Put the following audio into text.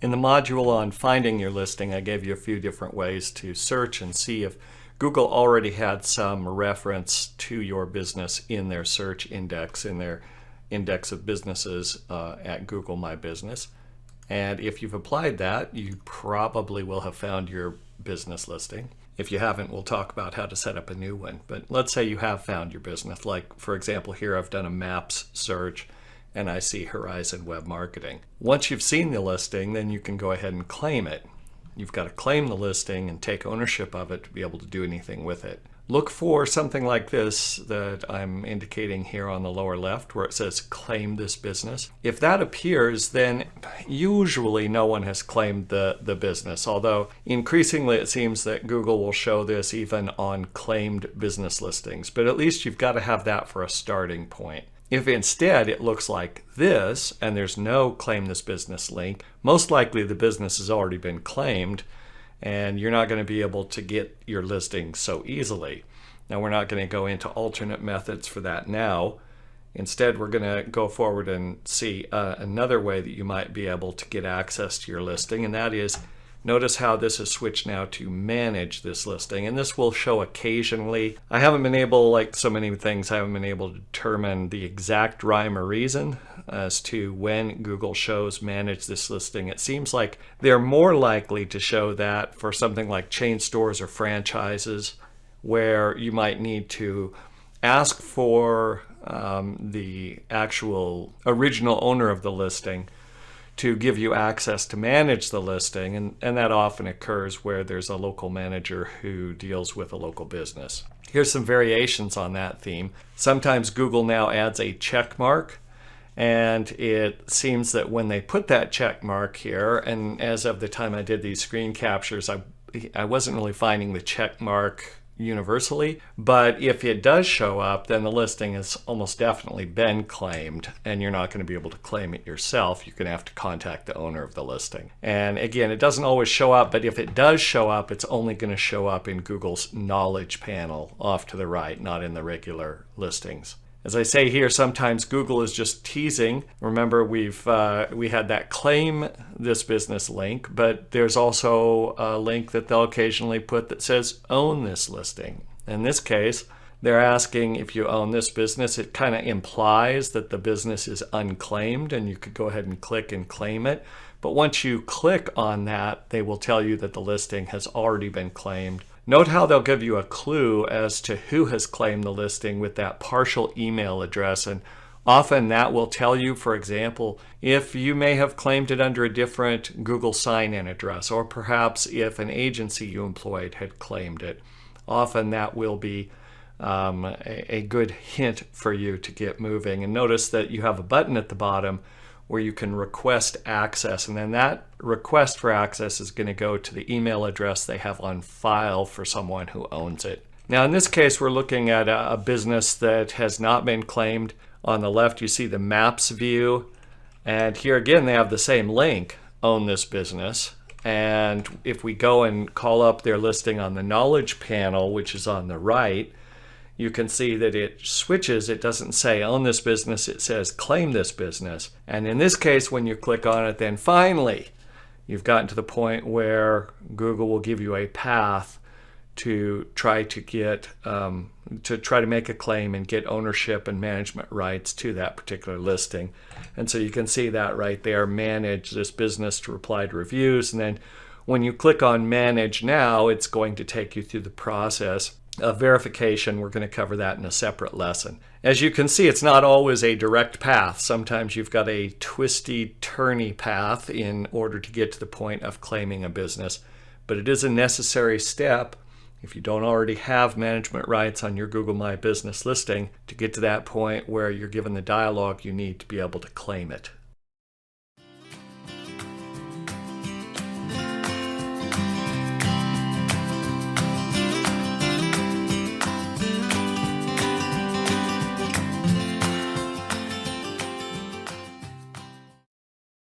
In the module on finding your listing, I gave you a few different ways to search and see if Google already had some reference to your business in their search index, in their index of businesses at Google My Business. And if you've applied that, you probably will have found your business listing. If you haven't, we'll talk about how to set up a new one. But let's say you have found your business. Like, for example, here I've done a maps search and I see Horizon Web Marketing. Once you've seen the listing, then you can go ahead and claim it. You've got to claim the listing and take ownership of it to be able to do anything with it. Look for something like this that I'm indicating here on the lower left where it says claim this business. If that appears, then usually no one has claimed the business, although increasingly it seems that Google will show this even on claimed business listings, but at least you've got to have that for a starting point. If instead it looks like this and there's no claim this business link, most likely the business has already been claimed and you're not going to be able to get your listing so easily. Now, we're not going to go into alternate methods for that now. Instead, we're going to go forward and see another way that you might be able to get access to your listing, and that is, notice how this is switched now to manage this listing, and this will show occasionally. I haven't been able, like so many things, I haven't been able to determine the exact rhyme or reason as to when Google shows manage this listing. It seems like they're more likely to show that for something like chain stores or franchises, where you might need to ask for the actual original owner of the listing to give you access to manage the listing, and that often occurs where there's a local manager who deals with a local business. Here's some variations on that theme. Sometimes Google now adds a check mark, and it seems that when they put that check mark here, and as of the time I did these screen captures, I wasn't really finding the check mark universally, but if it does show up, then the listing has almost definitely been claimed, and you're not going to be able to claim it yourself. You're going to have to contact the owner of the listing. And again, it doesn't always show up, but if it does show up, it's only going to show up in Google's knowledge panel off to the right, not in the regular listings. As I say here, sometimes Google is just teasing. Remember, we had that claim this business link, but there's also a link that they'll occasionally put that says own this listing. In this case, they're asking if you own this business. It kind of implies that the business is unclaimed, and you could go ahead and click and claim it. But once you click on that, they will tell you that the listing has already been claimed. Note how they'll give you a clue as to who has claimed the listing with that partial email address, and often that will tell you, for example, if you may have claimed it under a different Google sign-in address, or perhaps if an agency you employed had claimed it. Often that will be a good hint for you to get moving. And notice that you have a button at the bottom where you can request access, and then that request for access is going to go to the email address they have on file for someone who owns it. Now, in this case, we're looking at a business that has not been claimed. On the left, you see the maps view, and here again, they have the same link, own this business. And if we go and call up their listing on the knowledge panel, which is on the right, you can see that it switches. It doesn't say own this business, it says claim this business. And in this case, when you click on it, then finally you've gotten to the point where Google will give you a path to try to get to make a claim and get ownership and management rights to that particular listing. And so you can see that right there, manage this business to reply to reviews. And then when you click on manage now, it's going to take you through the process of verification. We're going to cover that in a separate lesson. As you can see, it's not always a direct path. Sometimes you've got a twisty, turny path in order to get to the point of claiming a business, but it is a necessary step if you don't already have management rights on your Google My Business listing to get to that point where you're given the dialog you need to be able to claim it.